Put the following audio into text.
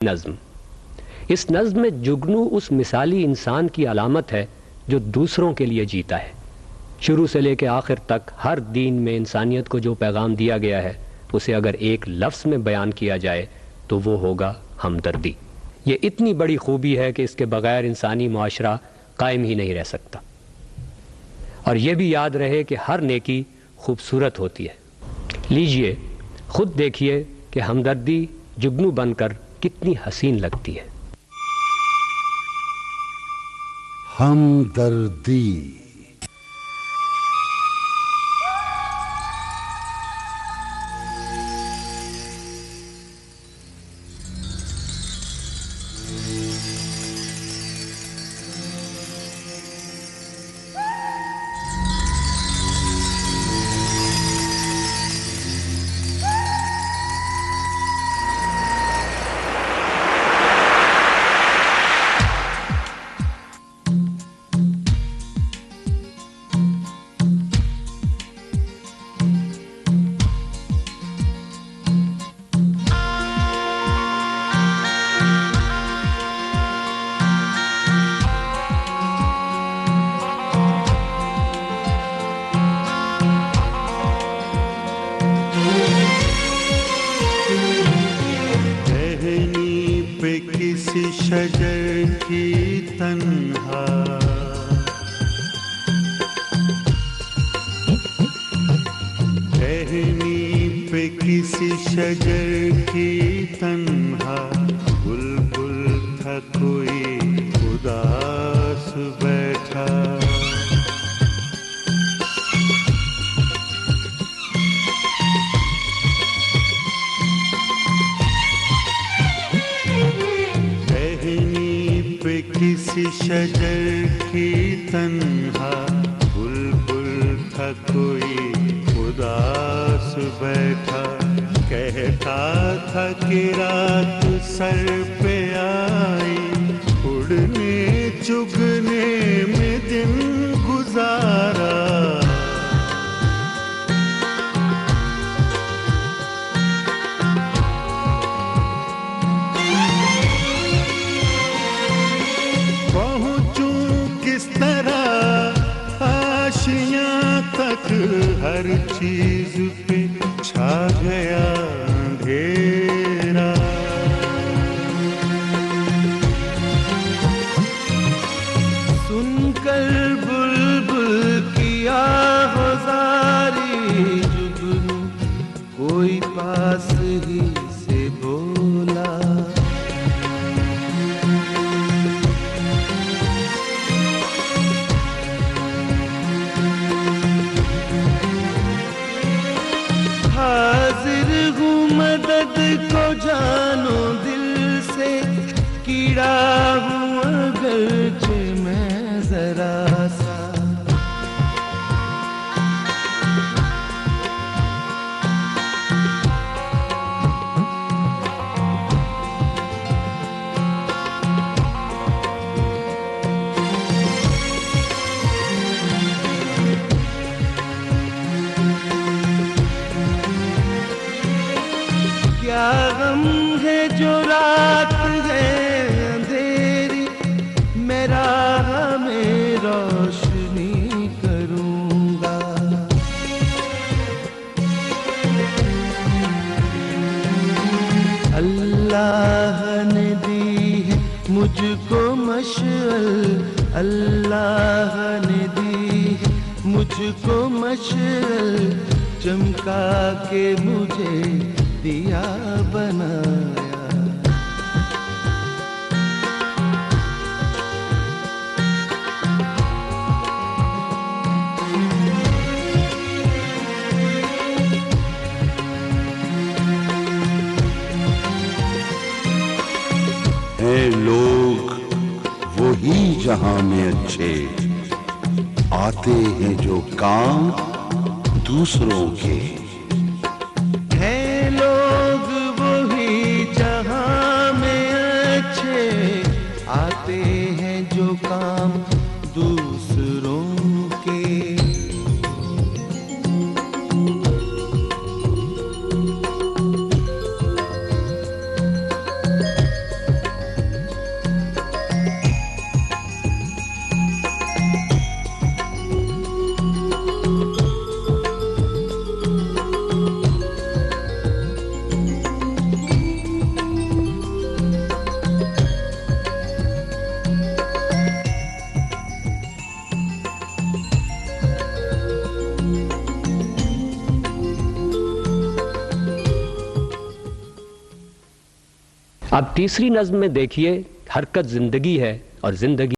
नज्म। इस नज्म में जुगनू उस मिसाली इंसान की अलामत है जो दूसरों के लिए जीता है। शुरू से लेकर आखिर तक हर दीन में इंसानियत को जो पैगाम दिया गया है उसे अगर एक लफ्ज़ में बयान किया जाए तो वो होगा हमदर्दी। ये इतनी बड़ी खूबी है कि इसके बगैर इंसानी मुआशरा कायम ही नहीं रह सकता। और यह भी याद रहे कि हर नेकी खूबसूरत होती है। लीजिए खुद देखिए कि हमदर्दी जुगनू बनकर कितनी हसीन लगती है। हमदर्दी। किसी शजर की तन्हा टहनी पे किसी शजर की तन्हा बुलबुल था कोई उदास बैठा। किसी शजर की तन्हा बुलबुल था कोई उदास बैठा। कहता था कि रात सर पे आई उड़ने चुगने में दिन गुजारा। तक हर चीज पे छा गया अंधेरा। सुनकर बुलबुल की आवाज़ारी जुगनू कोई पास ही से बोला। हाजिर हूँ मदद को जानो दिल से, कीड़ा हूँ अगरचे मैं जरा सा। क्या गम है जो रात है अंधेरी, मैं राह में रोशनी करूंगा। अल्लाह ने दी है मुझको मशअल, अल्लाह ने दी है मुझको मशअल, चमका के मुझे दिया बनाया। हैं लोग वो ही जहां में अच्छे, आते हैं जो काम दूसरों के। आते हैं जो काम दूसरों के। अब तीसरी नज्म में देखिए, हरकत जिंदगी है और जिंदगी